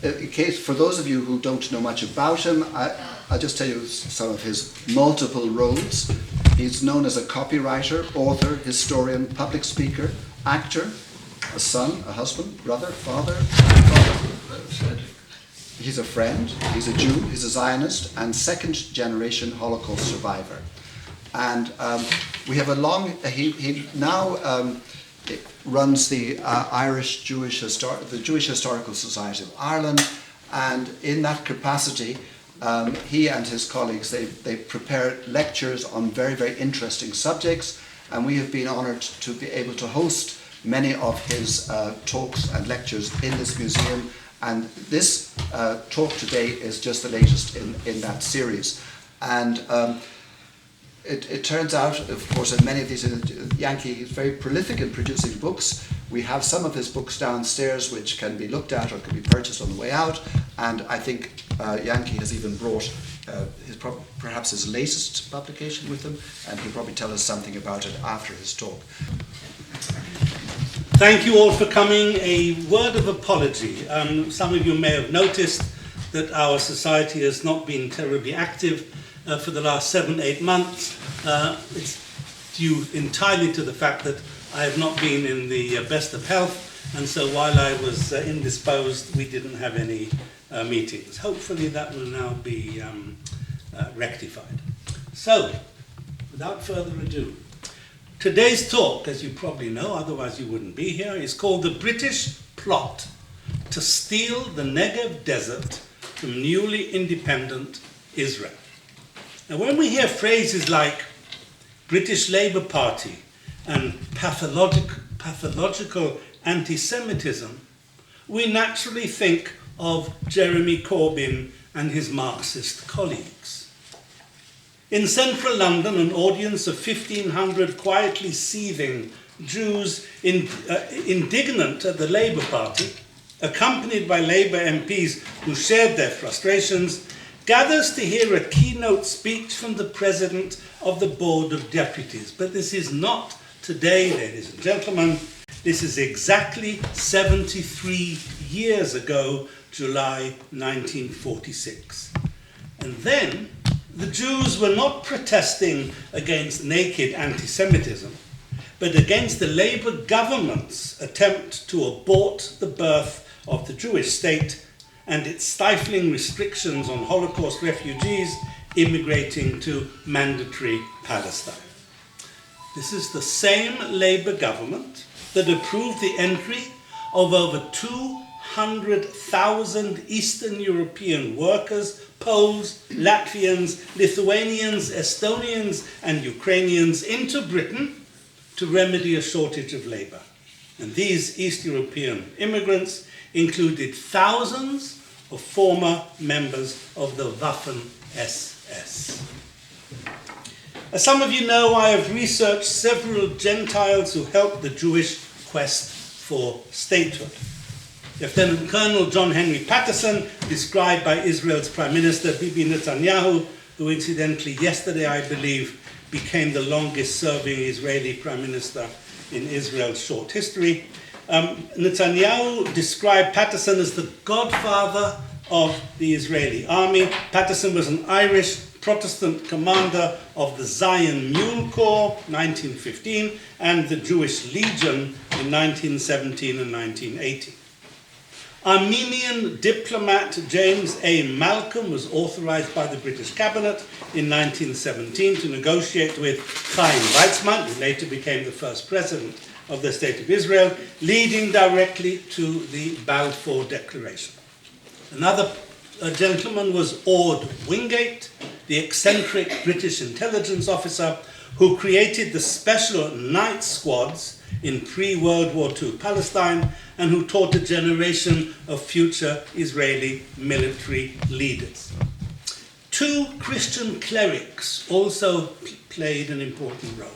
in case, for those of you who don't know much about him, I'll just tell you some of his multiple roles. He's known as a copywriter, author, historian, public speaker, actor, a son, a husband, brother, father, grandfather. He's a friend, he's a Jew, he's a Zionist, and second-generation Holocaust survivor. And we have a long, he now runs the Jewish Historical Society of Ireland, and in that capacity, he and his colleagues, they prepare lectures on very, very interesting subjects, and we have been honoured to be able to host many of his talks and lectures in this museum, and this talk today is just the latest in that series. And it turns out, of course, in many of these, Yanky is very prolific in producing books. We have some of his books downstairs which can be looked at or can be purchased on the way out, and I think Yanky has even brought perhaps his latest publication with him, and he'll probably tell us something about it after his talk. Thank you all for coming. A word of apology. Some of you may have noticed that our society has not been terribly active for the last 7-8 months. It's due entirely to the fact that I have not been in the best of health, and so while I was indisposed, we didn't have any meetings. Hopefully that will now be rectified. So, without further ado, today's talk, as you probably know, otherwise you wouldn't be here, is called The British Plot to Steal the Negev Desert from Newly Independent Israel. Now, when we hear phrases like British Labour Party and pathological anti-Semitism, we naturally think of Jeremy Corbyn and his Marxist colleagues. In central London, an audience of 1,500 quietly seething Jews indignant at the Labour Party, accompanied by Labour MPs who shared their frustrations, gathers to hear a keynote speech from the President of the Board of Deputies. But this is not today, ladies and gentlemen. This is exactly 73 years ago, July 1946. And then, the Jews were not protesting against naked anti-Semitism, but against the Labour government's attempt to abort the birth of the Jewish state and its stifling restrictions on Holocaust refugees immigrating to mandatory Palestine. This is the same Labour government that approved the entry of over 200,000 Eastern European workers, Poles, Latvians, Lithuanians, Estonians, and Ukrainians into Britain to remedy a shortage of labour. And these East European immigrants included thousands of former members of the Waffen-SS. As some of you know, I have researched several Gentiles who helped the Jewish quest for statehood. Lieutenant Colonel John Henry Patterson, described by Israel's Prime Minister Bibi Netanyahu, who incidentally yesterday, I believe, became the longest-serving Israeli Prime Minister in Israel's short history. Netanyahu described Patterson as the godfather of the Israeli army. Patterson was an Irish Protestant commander of the Zion Mule Corps, 1915, and the Jewish Legion in 1917 and 1918. Armenian diplomat James A. Malcolm was authorized by the British Cabinet in 1917 to negotiate with Chaim Weizmann, who later became the first president of the State of Israel, leading directly to the Balfour Declaration. Another gentleman was Ord Wingate, the eccentric British intelligence officer who created the special night squads in pre-World War II Palestine and who taught a generation of future Israeli military leaders. Two Christian clerics also played an important role.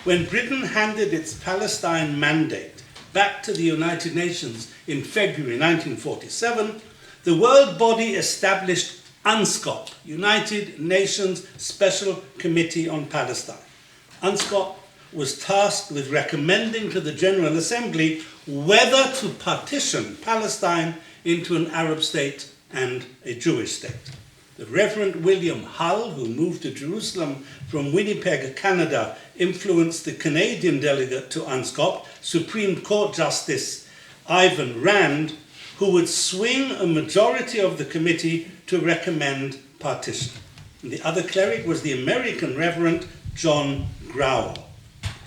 When Britain handed its Palestine mandate back to the United Nations in February 1947, the world body established UNSCOP, United Nations Special Committee on Palestine. UNSCOP was tasked with recommending to the General Assembly whether to partition Palestine into an Arab state and a Jewish state. The Reverend William Hull, who moved to Jerusalem from Winnipeg, Canada, influenced the Canadian delegate to UNSCOP, Supreme Court Justice Ivan Rand, who would swing a majority of the committee to recommend partition. And the other cleric was the American Reverend John Growell.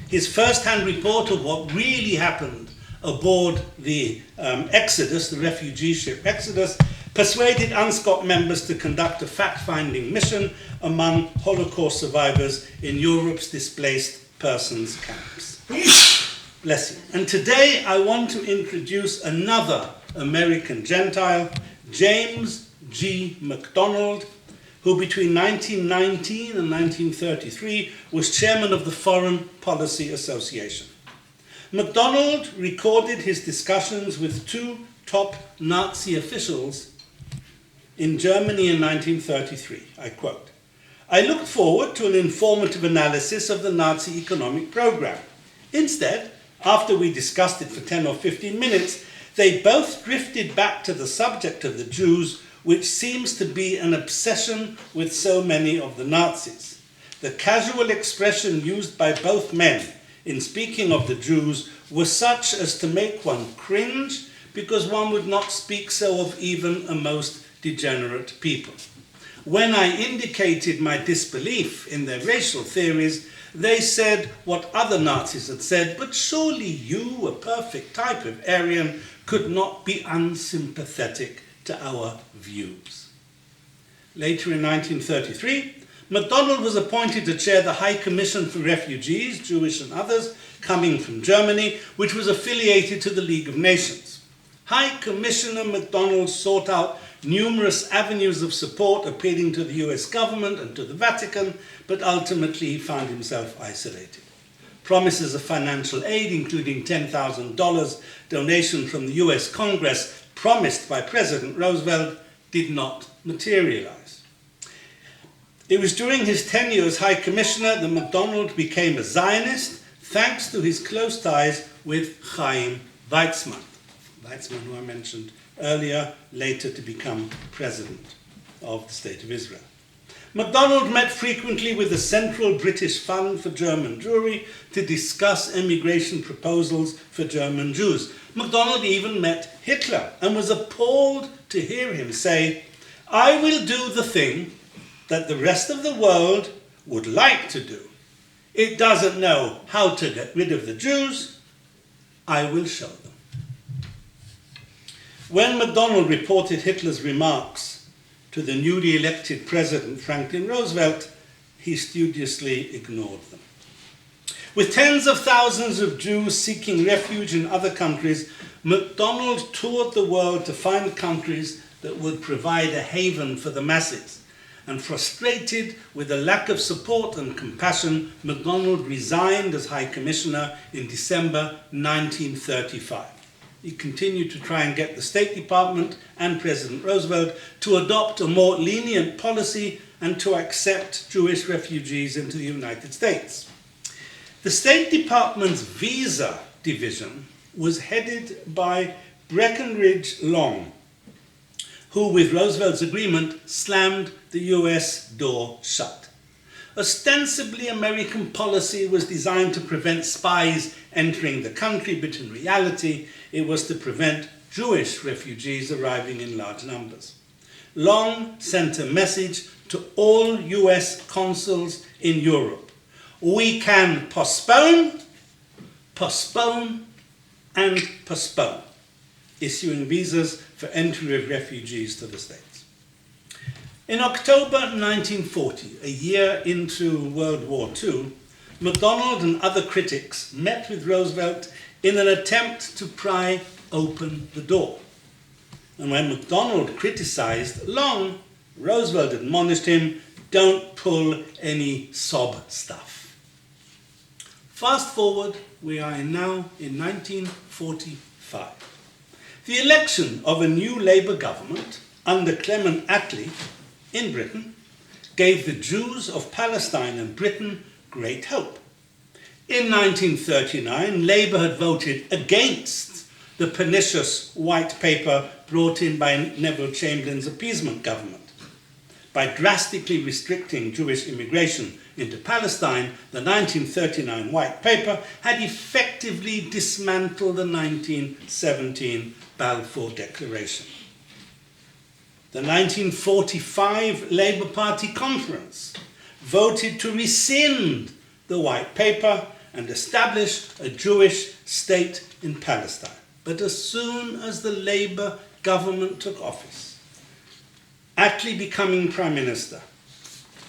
His first-hand report of what really happened aboard the Exodus, the refugee ship Exodus, persuaded UNSCOP members to conduct a fact-finding mission among Holocaust survivors in Europe's displaced persons camps. Bless you. And today I want to introduce another American Gentile, James G. MacDonald, who between 1919 and 1933 was chairman of the Foreign Policy Association. MacDonald recorded his discussions with two top Nazi officials in Germany in 1933. I quote, "I looked forward to an informative analysis of the Nazi economic program. Instead, after we discussed it for 10 or 15 minutes, they both drifted back to the subject of the Jews, which seems to be an obsession with so many of the Nazis. The casual expression used by both men in speaking of the Jews was such as to make one cringe, because one would not speak so of even a most degenerate people. When I indicated my disbelief in their racial theories, they said what other Nazis had said, but surely you, a perfect type of Aryan, could not be unsympathetic to our views." Later in 1933, MacDonald was appointed to chair the High Commission for Refugees, Jewish and others, coming from Germany, which was affiliated to the League of Nations. High Commissioner MacDonald sought out numerous avenues of support appealing to the US government and to the Vatican, but ultimately he found himself isolated. Promises of financial aid, including $10,000 donation from the US Congress, promised by President Roosevelt, did not materialize. It was during his tenure as High Commissioner that MacDonald became a Zionist, thanks to his close ties with Chaim Weizmann, who I mentioned earlier, later to become President of the State of Israel. MacDonald met frequently with the Central British Fund for German Jewry to discuss emigration proposals for German Jews. MacDonald even met Hitler and was appalled to hear him say, "I will do the thing that the rest of the world would like to do. It doesn't know how to get rid of the Jews. I will show them." When MacDonald reported Hitler's remarks to the newly elected President Franklin Roosevelt, he studiously ignored them. With tens of thousands of Jews seeking refuge in other countries, MacDonald toured the world to find countries that would provide a haven for the masses. And frustrated with the lack of support and compassion, MacDonald resigned as High Commissioner in December 1935. He continued to try and get the State Department and President Roosevelt to adopt a more lenient policy and to accept Jewish refugees into the United States. The State Department's visa division was headed by Breckinridge Long, who, with Roosevelt's agreement, slammed the US door shut. Ostensibly, American policy was designed to prevent spies entering the country, but in reality, it was to prevent Jewish refugees arriving in large numbers. Long sent a message to all US consuls in Europe. We can postpone, postpone, and postpone issuing visas for entry of refugees to the States. In October 1940, a year into World War II, MacDonald and other critics met with Roosevelt in an attempt to pry open the door. And when MacDonald criticized Long, Roosevelt admonished him, "Don't pull any sob stuff." Fast forward, we are now in 1945. The election of a new Labour government under Clement Attlee in Britain gave the Jews of Palestine and Britain great hope. In 1939, Labour had voted against the pernicious white paper brought in by Neville Chamberlain's appeasement government. By drastically restricting Jewish immigration into Palestine, the 1939 white paper had effectively dismantled the 1917 Balfour Declaration. The 1945 Labour Party conference voted to rescind the white paper and establish a Jewish state in Palestine. But as soon as the Labour government took office, Attlee becoming Prime Minister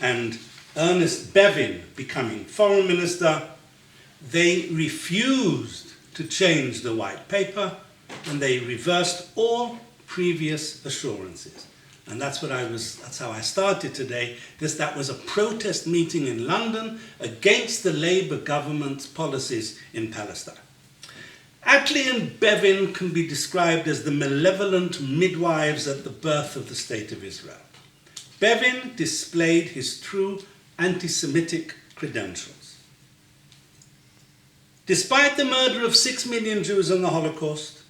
and Ernest Bevin becoming Foreign Minister, they refused to change the white paper and they reversed all previous assurances. And that's how I started today. That was a protest meeting in London against the Labour government's policies in Palestine. Attlee and Bevin can be described as the malevolent midwives at the birth of the State of Israel. Bevin displayed his true anti-Semitic credentials. Despite the murder of 6 million Jews in the Holocaust,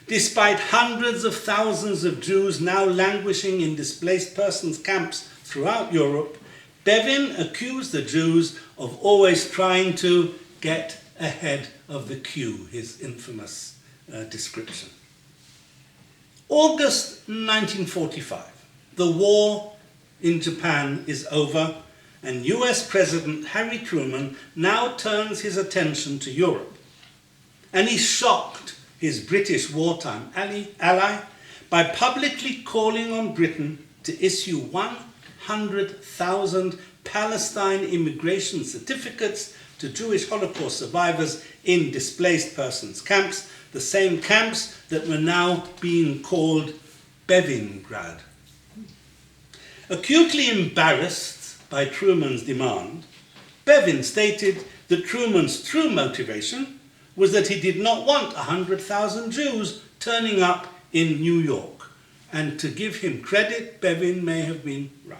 despite hundreds of thousands of Jews now languishing in displaced persons camps throughout Europe, Bevin accused the Jews of always trying to get ahead of the queue, his infamous description. August 1945, the war in Japan is over, and US President Harry Truman now turns his attention to Europe. And he shocked his British wartime ally by publicly calling on Britain to issue 100,000 Palestine immigration certificates to Jewish Holocaust survivors in displaced persons camps, the same camps that were now being called Bevingrad. Acutely embarrassed by Truman's demand, Bevin stated that Truman's true motivation was that he did not want 100,000 Jews turning up in New York. And to give him credit, Bevin may have been right.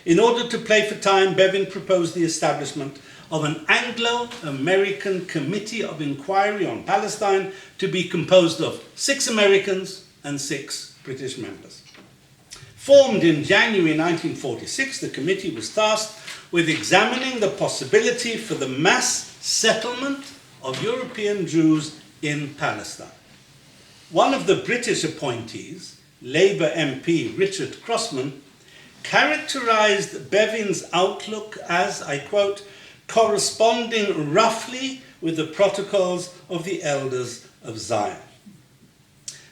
In order to play for time, Bevin proposed the establishment of an Anglo-American Committee of Inquiry on Palestine to be composed of 6 Americans and 6 British members. Formed in January 1946, the committee was tasked with examining the possibility for the mass settlement of European Jews in Palestine. One of the British appointees, Labour MP Richard Crossman, characterised Bevin's outlook as, I quote, corresponding roughly with the protocols of the elders of Zion.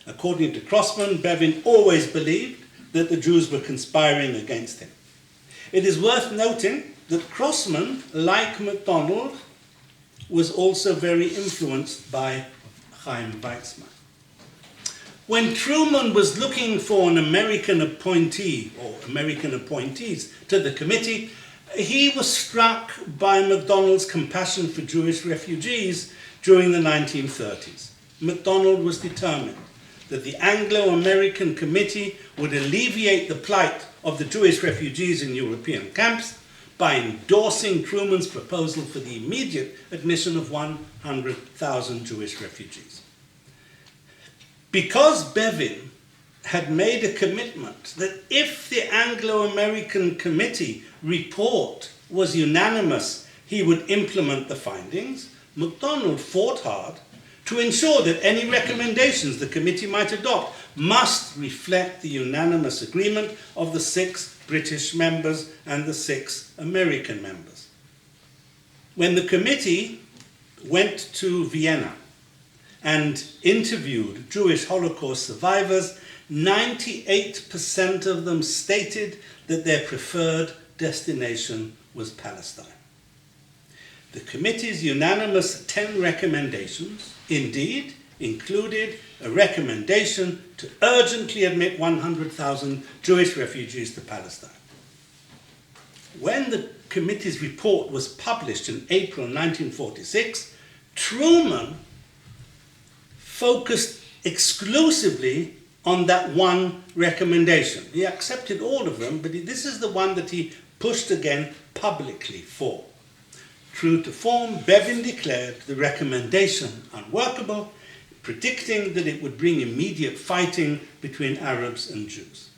According to Crossman, Bevin always believed that the Jews were conspiring against him. It is worth noting that Crossman, like MacDonald, was also very influenced by Chaim Weizmann. When Truman was looking for an American appointee or American appointees to the committee, he was struck by MacDonald's compassion for Jewish refugees during the 1930s. MacDonald was determined that the Anglo-American Committee would alleviate the plight of the Jewish refugees in European camps by endorsing Truman's proposal for the immediate admission of 100,000 Jewish refugees. Because Bevin had made a commitment that if the Anglo-American Committee report was unanimous, he would implement the findings, MacDonald fought hard to ensure that any recommendations the committee might adopt must reflect the unanimous agreement of the 6 British members and the 6 American members. When the committee went to Vienna and interviewed Jewish Holocaust survivors, 98% of them stated that their preferred destination was Palestine. The committee's unanimous 10 recommendations indeed included a recommendation to urgently admit 100,000 Jewish refugees to Palestine. When the committee's report was published in April 1946, Truman focused exclusively on that one recommendation. He accepted all of them, but this is the one that he pushed again publicly for. True to form, Bevin declared the recommendation unworkable, predicting that it would bring immediate fighting between Arabs and Jews.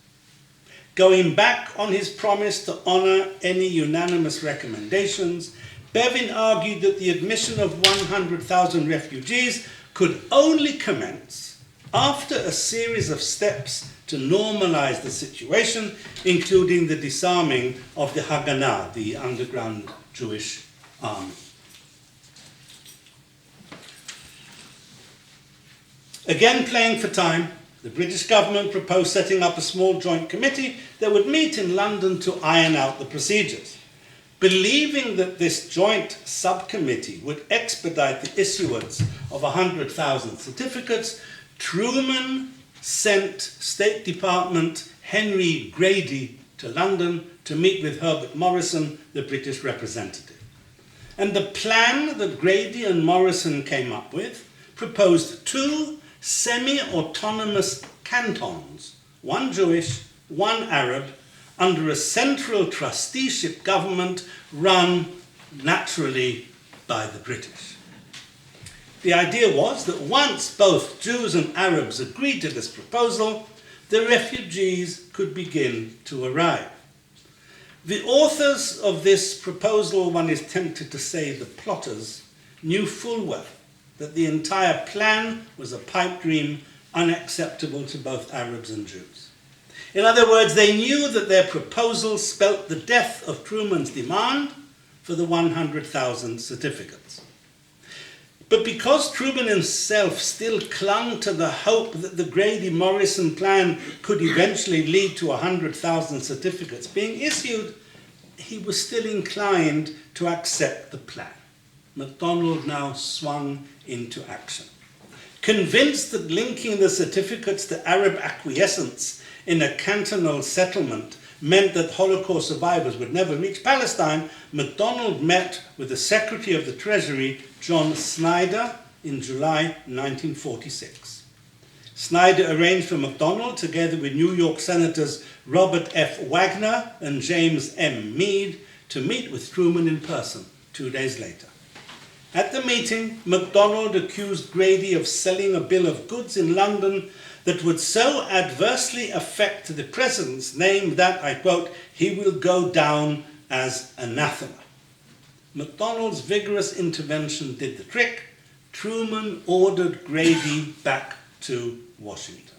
Going back on his promise to honour any unanimous recommendations, Bevin argued that the admission of 100,000 refugees could only commence after a series of steps to normalise the situation, including the disarming of the Haganah, the underground Jewish army. Again playing for time, the British government proposed setting up a small joint committee that would meet in London to iron out the procedures. Believing that this joint subcommittee would expedite the issuance of 100,000 certificates, Truman sent State Department Henry Grady to London to meet with Herbert Morrison, the British representative. And the plan that Grady and Morrison came up with proposed 2 semi-autonomous cantons, one Jewish, one Arab, under a central trusteeship government run naturally by the British. The idea was that once both Jews and Arabs agreed to this proposal, the refugees could begin to arrive. The authors of this proposal, one is tempted to say the plotters, knew full well that the entire plan was a pipe dream unacceptable to both Arabs and Jews. In other words, they knew that their proposal spelt the death of Truman's demand for the 100,000 certificates. But because Truman himself still clung to the hope that the Grady-Morrison plan could eventually lead to 100,000 certificates being issued, he was still inclined to accept the plan. MacDonald now swung into action. Convinced that linking the certificates to Arab acquiescence in a cantonal settlement meant that Holocaust survivors would never reach Palestine, MacDonald met with the Secretary of the Treasury, John Snyder, in July 1946. Snyder arranged for MacDonald, together with New York Senators Robert F. Wagner and James M. Meade, to meet with Truman in person 2 days later. At the meeting, MacDonald accused Grady of selling a bill of goods in London that would so adversely affect the president's name that, I quote, he will go down as anathema. MacDonald's vigorous intervention did the trick. Truman ordered Grady back to Washington.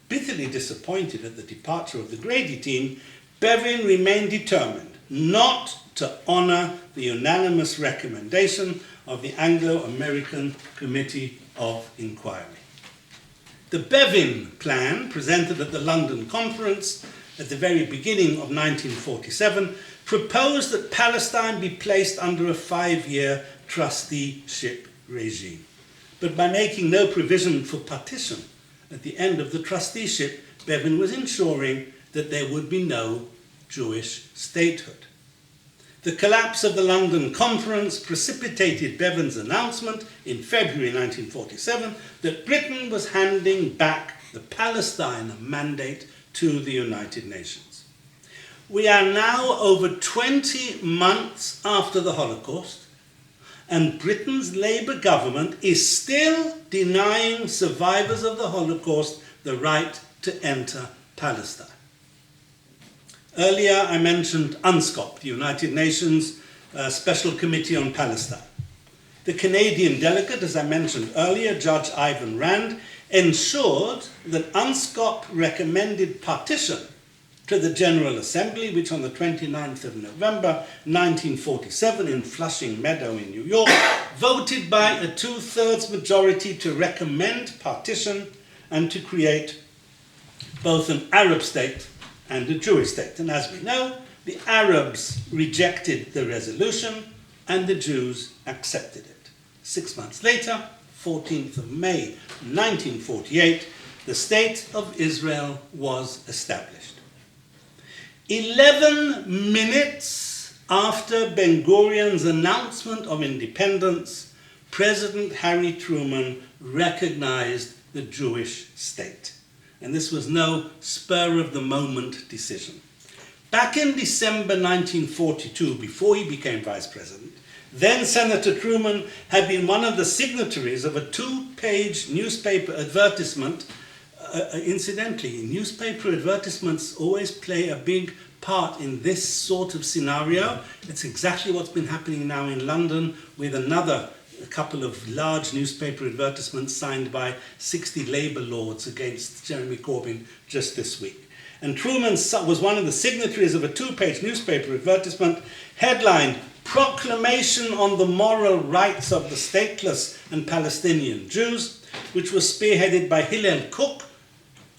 Bitterly disappointed at the departure of the Grady team, Bevin remained determined not to honour the unanimous recommendation of the Anglo-American Committee of Inquiry. The Bevin plan, presented at the London Conference at the very beginning of 1947, proposed that Palestine be placed under a 5-year trusteeship regime. But by making no provision for partition at the end of the trusteeship, Bevin was ensuring that there would be no Jewish statehood. The collapse of the London Conference precipitated Bevin's announcement in February 1947 that Britain was handing back the Palestine mandate to the United Nations. We are now over 20 months after the Holocaust, and Britain's Labour government is still denying survivors of the Holocaust the right to enter Palestine. Earlier I mentioned UNSCOP, the United Nations Special Committee on Palestine. The Canadian delegate, as I mentioned earlier, Judge Ivan Rand, ensured that UNSCOP recommended partition to the General Assembly, which on the 29th of November 1947 in Flushing Meadow in New York, voted by a 2/3 majority to recommend partition and to create both an Arab state and a Jewish state. And as we know, the Arabs rejected the resolution and the Jews accepted it. 6 months later, 14th of May 1948, the State of Israel was established. 11 minutes after Ben-Gurion's announcement of independence, President Harry Truman recognized the Jewish state. And this was no spur-of-the-moment decision. Back in December 1942, before he became vice president, then Senator Truman had been one of the signatories of a 2-page newspaper advertisement. Incidentally, newspaper advertisements always play a big part in this sort of scenario. It's exactly what's been happening now in London with a couple of large newspaper advertisements signed by 60 Labour lords against Jeremy Corbyn just this week. And Truman was one of the signatories of a 2-page newspaper advertisement headlined, "Proclamation on the Moral Rights of the Stateless and Palestinian Jews," which was spearheaded by Hillel Cook,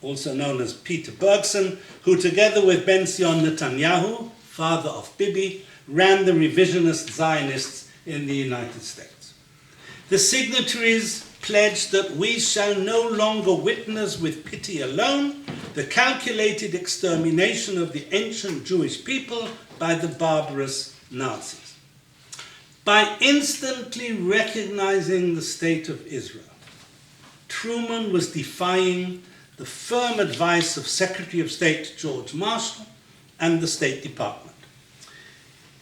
also known as Peter Bergson, who together with Ben-Zion Netanyahu, father of Bibi, ran the revisionist Zionists in the United States. The signatories pledged that we shall no longer witness with pity alone the calculated extermination of the ancient Jewish people by the barbarous Nazis. By instantly recognizing the state of Israel, Truman was defying the firm advice of Secretary of State George Marshall and the State Department.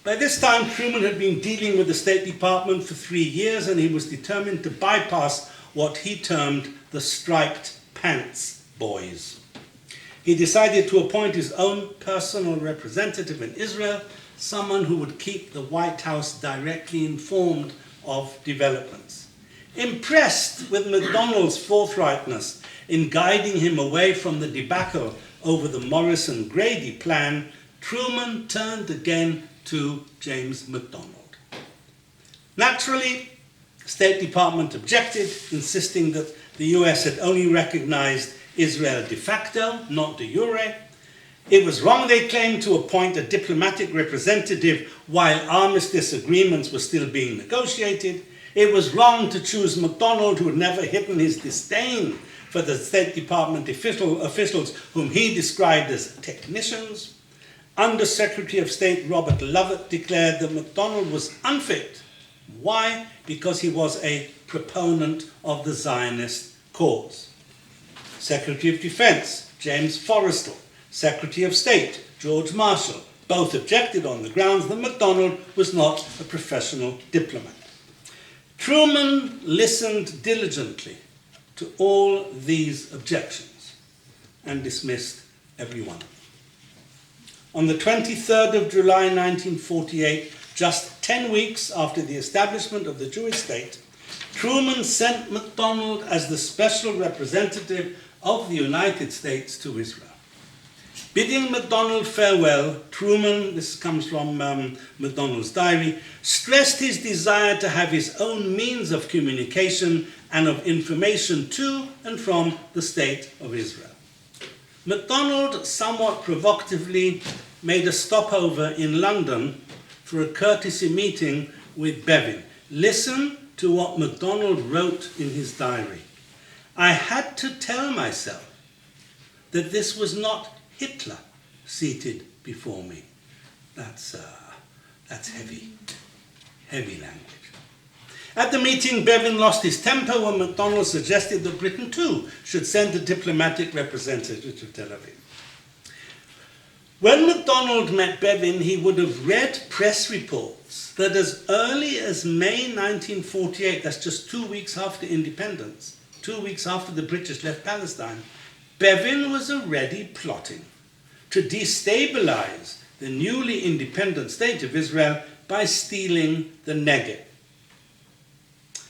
By this time, Truman had been dealing with the State Department for 3 years, and he was determined to bypass what he termed the striped pants boys. He decided to appoint his own personal representative in Israel, someone who would keep the White House directly informed of developments. Impressed with McDonnell's forthrightness in guiding him away from the debacle over the Morrison-Grady plan, Truman turned again to James McDonnell. Naturally, the State Department objected, insisting that the US had only recognized Israel de facto, not de jure. It was wrong, they claimed, to appoint a diplomatic representative while armistice agreements were still being negotiated. It was wrong to choose McDonnell, who had never hidden his disdain for the State Department officials whom he described as technicians. Under-Secretary of State Robert Lovett declared that McDonnell was unfit. Why? Because he was a proponent of the Zionist cause. Secretary of Defense James Forrestal, Secretary of State George Marshall, both objected on the grounds that McDonnell was not a professional diplomat. Truman listened diligently to all these objections and dismissed every one. On the 23rd of July 1948, just 10 weeks after the establishment of the Jewish state, Truman sent McDonnell as the special representative of the United States to Israel. Bidding McDonnell farewell, Truman, this comes from McDonnell's diary, stressed his desire to have his own means of communication and of information to and from the State of Israel. McDonnell, somewhat provocatively, made a stopover in London for a courtesy meeting with Bevin. Listen to what McDonnell wrote in his diary. "I had to tell myself that this was not Hitler seated before me." That's heavy language. At the meeting, Bevin lost his temper when McDonnell suggested that Britain too should send a diplomatic representative to Tel Aviv. When McDonnell met Bevin, he would have read press reports that as early as May 1948, that's just 2 weeks after independence, 2 weeks after the British left Palestine, Bevin was already plotting to destabilize the newly independent state of Israel by stealing the Negev.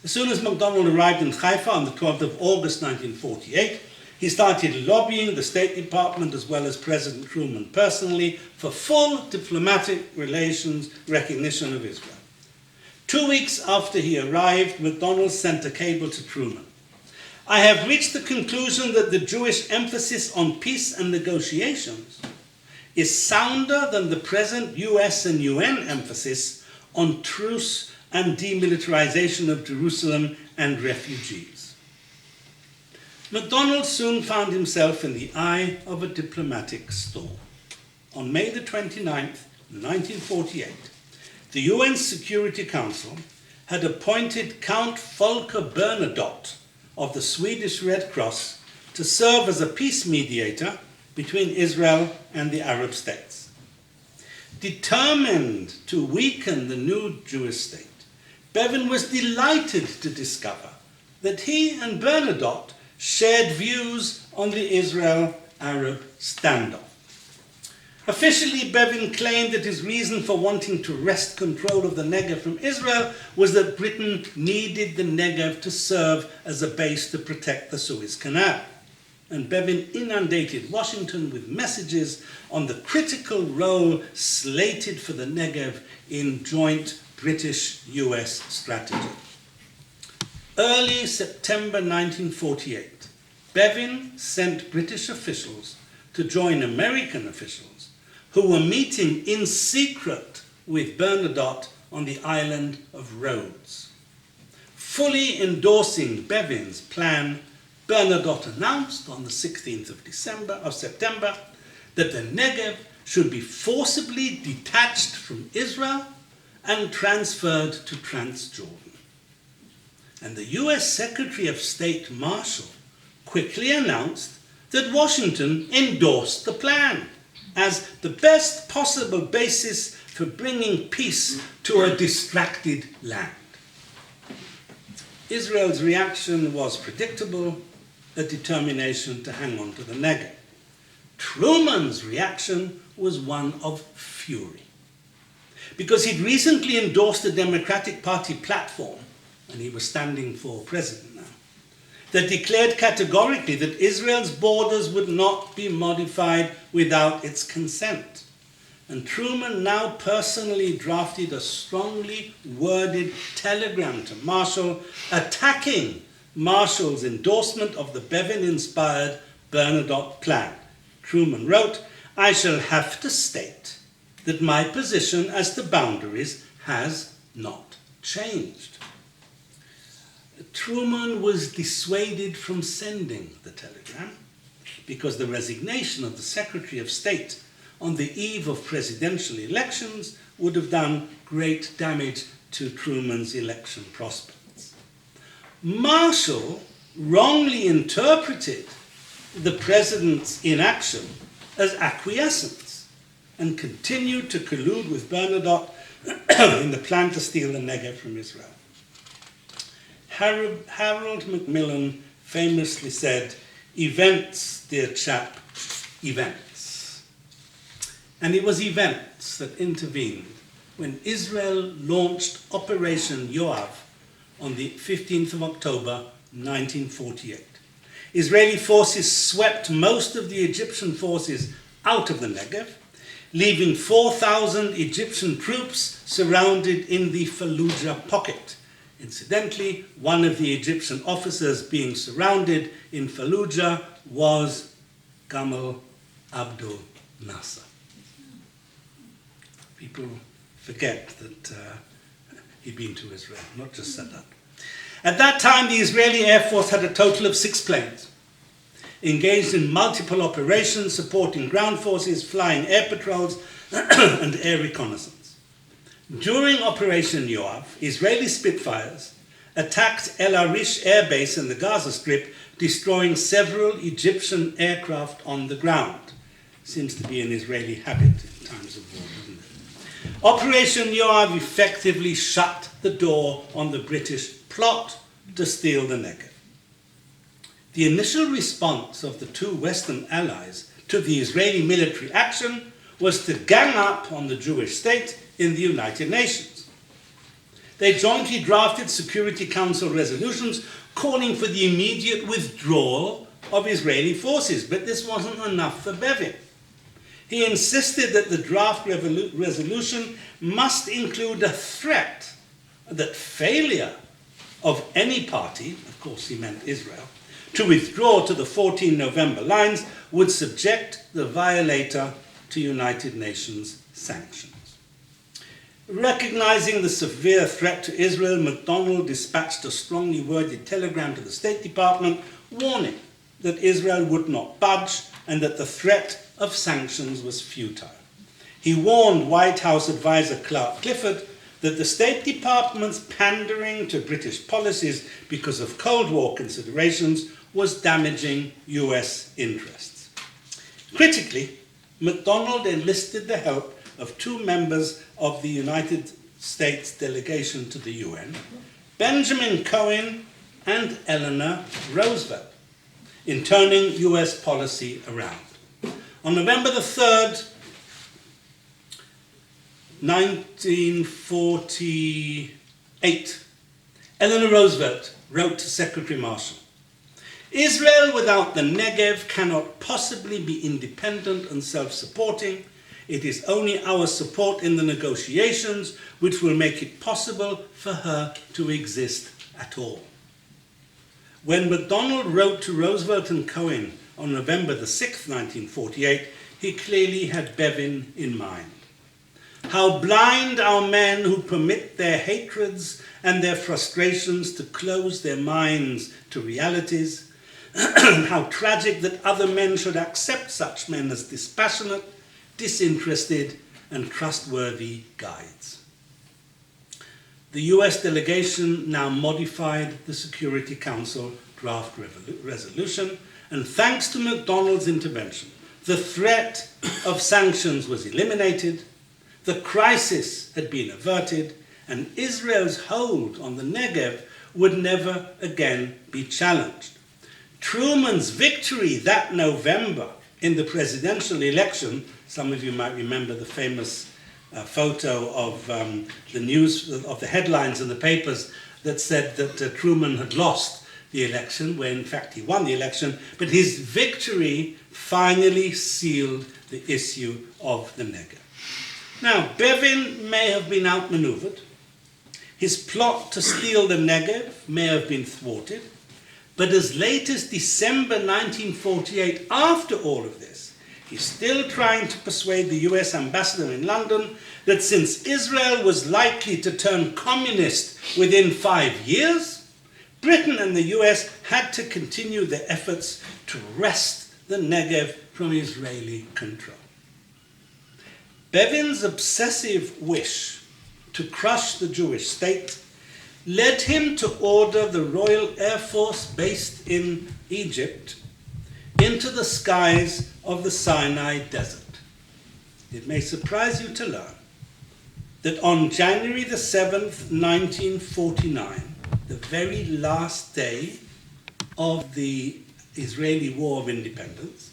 As soon as McDonnell arrived in Haifa on the 12th of August 1948, he started lobbying the State Department as well as President Truman personally for full diplomatic relations recognition of Israel. 2 weeks after he arrived, McDonnell sent a cable to Truman. "I have reached the conclusion that the Jewish emphasis on peace and negotiations is sounder than the present US and UN emphasis on truce and demilitarization of Jerusalem and refugees." McDonnell soon found himself in the eye of a diplomatic storm. On May the 29th, 1948, the UN Security Council had appointed Count Volker Bernadotte of the Swedish Red Cross to serve as a peace mediator between Israel and the Arab states. Determined to weaken the new Jewish state, Bevin was delighted to discover that he and Bernadotte shared views on the Israel-Arab standoff. Officially, Bevin claimed that his reason for wanting to wrest control of the Negev from Israel was that Britain needed the Negev to serve as a base to protect the Suez Canal. And Bevin inundated Washington with messages on the critical role slated for the Negev in joint British-US strategy. Early September 1948, Bevin sent British officials to join American officials who were meeting in secret with Bernadotte on the island of Rhodes. Fully endorsing Bevin's plan, Bernadotte announced on the 16th of September that the Negev should be forcibly detached from Israel and transferred to Transjordan. And the US Secretary of State Marshall quickly announced that Washington endorsed the plan as the best possible basis for bringing peace to a distracted land. Israel's reaction was predictable, a determination to hang on to the Negev. Truman's reaction was one of fury. Because he'd recently endorsed the Democratic Party platform, and he was standing for president now, that declared categorically that Israel's borders would not be modified without its consent. And Truman now personally drafted a strongly worded telegram to Marshall attacking Marshall's endorsement of the Bevin-inspired Bernadotte plan. Truman wrote, "I shall have to state that my position as to boundaries has not changed." Truman was dissuaded from sending the telegram because the resignation of the Secretary of State on the eve of presidential elections would have done great damage to Truman's election prospects. Marshall wrongly interpreted the president's inaction as acquiescence and continued to collude with Bernadotte in the plan to steal the Negev from Israel. Harold Macmillan famously said, "Events, dear chap, events." And it was events that intervened when Israel launched Operation Yoav on the 15th of October 1948. Israeli forces swept most of the Egyptian forces out of the Negev, leaving 4,000 Egyptian troops surrounded in the Fallujah pocket. Incidentally, one of the Egyptian officers being surrounded in Fallujah was Gamal Abdel Nasser. People forget that he'd been to Israel, not just Sadat. At that time, the Israeli Air Force had a total of 6 planes, engaged in multiple operations supporting ground forces, flying air patrols, and air reconnaissance. During Operation Yoav, Israeli Spitfires attacked El Arish Air Base in the Gaza Strip, destroying several Egyptian aircraft on the ground. Seems to be an Israeli habit in times of war, doesn't it? Operation Yoav effectively shut the door on the British plot to steal the Negev. The initial response of the two Western allies to the Israeli military action was to gang up on the Jewish state in the United Nations. They jointly drafted Security Council resolutions calling for the immediate withdrawal of Israeli forces, but this wasn't enough for Bevin. He insisted that the draft resolution must include a threat that failure of any party, of course he meant Israel, to withdraw to the 14 November lines would subject the violator to United Nations sanctions. Recognizing the severe threat to Israel, MacDonald dispatched a strongly worded telegram to the State Department warning that Israel would not budge and that the threat of sanctions was futile. He warned White House advisor Clark Clifford that the State Department's pandering to British policies because of Cold War considerations was damaging US interests. Critically, MacDonald enlisted the help of 2 members of the United States delegation to the UN, Benjamin Cohen and Eleanor Roosevelt, in turning US policy around. On November the 3rd, 1948, Eleanor Roosevelt wrote to Secretary Marshall, "Israel without the Negev cannot possibly be independent and self-supporting. It is only our support in the negotiations which will make it possible for her to exist at all." When MacDonald wrote to Roosevelt and Cohen on November the 6th, 1948, he clearly had Bevin in mind. How blind are men who permit their hatreds and their frustrations to close their minds to realities. How tragic that other men should accept such men as dispassionate, disinterested, and trustworthy guides. The US delegation now modified the Security Council draft resolution, and thanks to MacDonald's intervention, the threat of sanctions was eliminated, the crisis had been averted, and Israel's hold on the Negev would never again be challenged. Truman's victory that November in the presidential election, some of you might remember the famous photo of the news, of the headlines in the papers that said that Truman had lost the election, when in fact he won the election, but his victory finally sealed the issue of the Negev. Now, Bevin may have been outmaneuvered. His plot to steal the Negev may have been thwarted, but as late as December 1948, after all of this, he's still trying to persuade the US ambassador in London that since Israel was likely to turn communist within 5 years, Britain and the US had to continue their efforts to wrest the Negev from Israeli control. Bevin's obsessive wish to crush the Jewish state led him to order the Royal Air Force based in Egypt into the skies of the Sinai Desert. It may surprise you to learn that on January the 7th, 1949, the very last day of the Israeli War of Independence,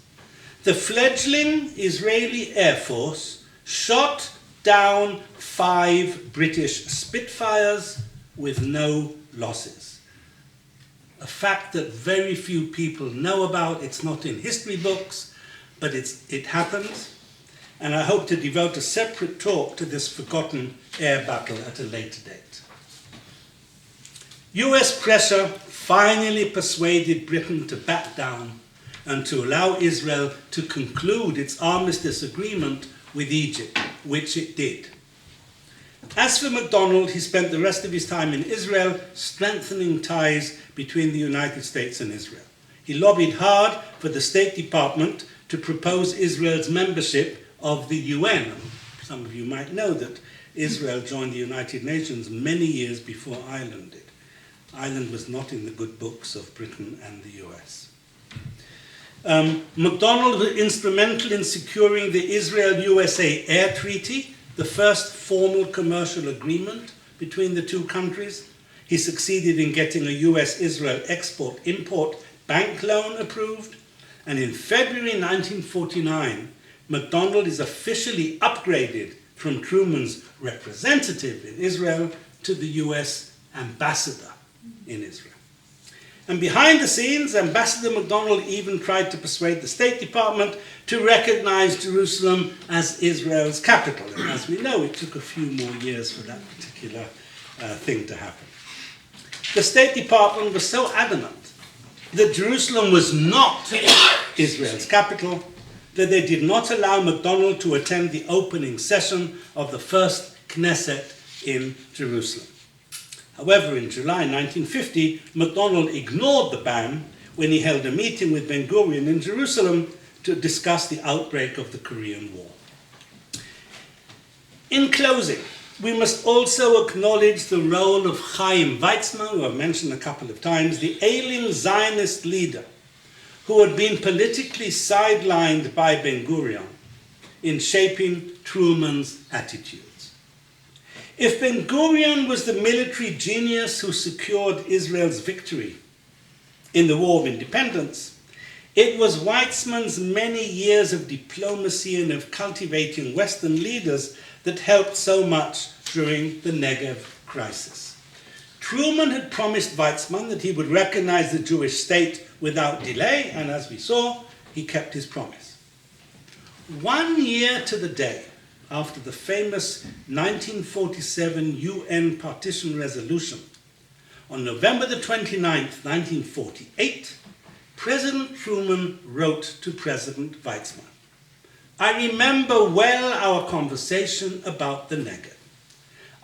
the fledgling Israeli Air Force shot down 5 British Spitfires with no losses. A fact that very few people know about. It's not in history books, but it happens. And I hope to devote a separate talk to this forgotten air battle at a later date. US pressure finally persuaded Britain to back down and to allow Israel to conclude its armistice agreement with Egypt, which it did. As for MacDonald, he spent the rest of his time in Israel strengthening ties between the United States and Israel. He lobbied hard for the State Department to propose Israel's membership of the UN. Some of you might know that Israel joined the United Nations many years before Ireland did. Ireland was not in the good books of Britain and the US. MacDonald was instrumental in securing the Israel-USA Air Treaty, the first formal commercial agreement between the two countries. He succeeded in getting a US-Israel export-import bank loan approved, and in February 1949, MacDonald is officially upgraded from Truman's representative in Israel to the US ambassador in Israel. And behind the scenes, Ambassador MacDonald even tried to persuade the State Department to recognize Jerusalem as Israel's capital. And as we know, it took a few more years for that particular thing to happen. The State Department was so adamant that Jerusalem was not Israel's capital that they did not allow MacDonald to attend the opening session of the first Knesset in Jerusalem. However, in July 1950, MacDonald ignored the ban when he held a meeting with Ben-Gurion in Jerusalem to discuss the outbreak of the Korean War. In closing, we must also acknowledge the role of Chaim Weizmann, who I've mentioned a couple of times, the ailing Zionist leader who had been politically sidelined by Ben-Gurion in shaping Truman's attitudes. If Ben Gurion was the military genius who secured Israel's victory in the War of Independence, it was Weizmann's many years of diplomacy and of cultivating Western leaders that helped so much during the Negev crisis. Truman had promised Weizmann that he would recognize the Jewish state without delay, and as we saw, he kept his promise. 1 year to the day after the famous 1947 UN partition resolution, on November the 29th, 1948, President Truman wrote to President Weizmann, "I remember well our conversation about the Negev.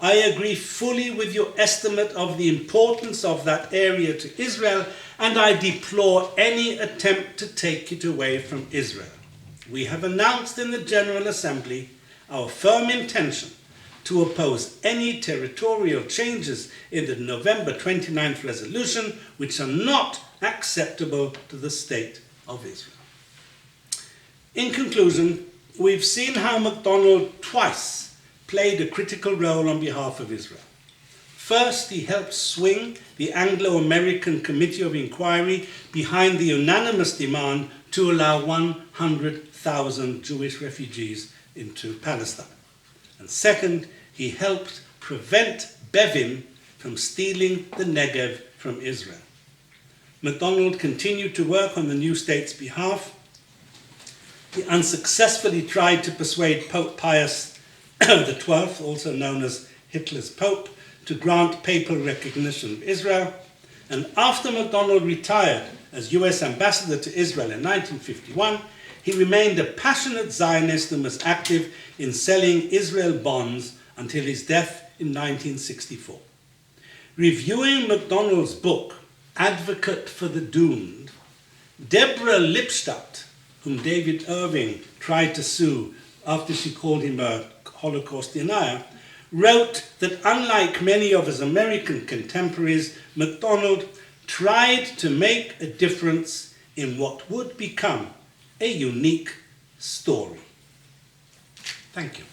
I agree fully with your estimate of the importance of that area to Israel, and I deplore any attempt to take it away from Israel. We have announced in the General Assembly our firm intention to oppose any territorial changes in the November 29th resolution which are not acceptable to the state of Israel." In conclusion, we've seen how MacDonald twice played a critical role on behalf of Israel. First, he helped swing the Anglo-American Committee of Inquiry behind the unanimous demand to allow 100,000 Jewish refugees into Palestine. And second, he helped prevent Bevin from stealing the Negev from Israel. MacDonald continued to work on the new state's behalf. He unsuccessfully tried to persuade Pope Pius XII, also known as Hitler's Pope, to grant papal recognition of Israel. And after MacDonald retired as US ambassador to Israel in 1951, he remained a passionate Zionist and was active in selling Israel bonds until his death in 1964. Reviewing MacDonald's book, Advocate for the Doomed, Deborah Lipstadt, whom David Irving tried to sue after she called him a Holocaust denier, wrote that unlike many of his American contemporaries, MacDonald tried to make a difference in what would become a unique story. Thank you.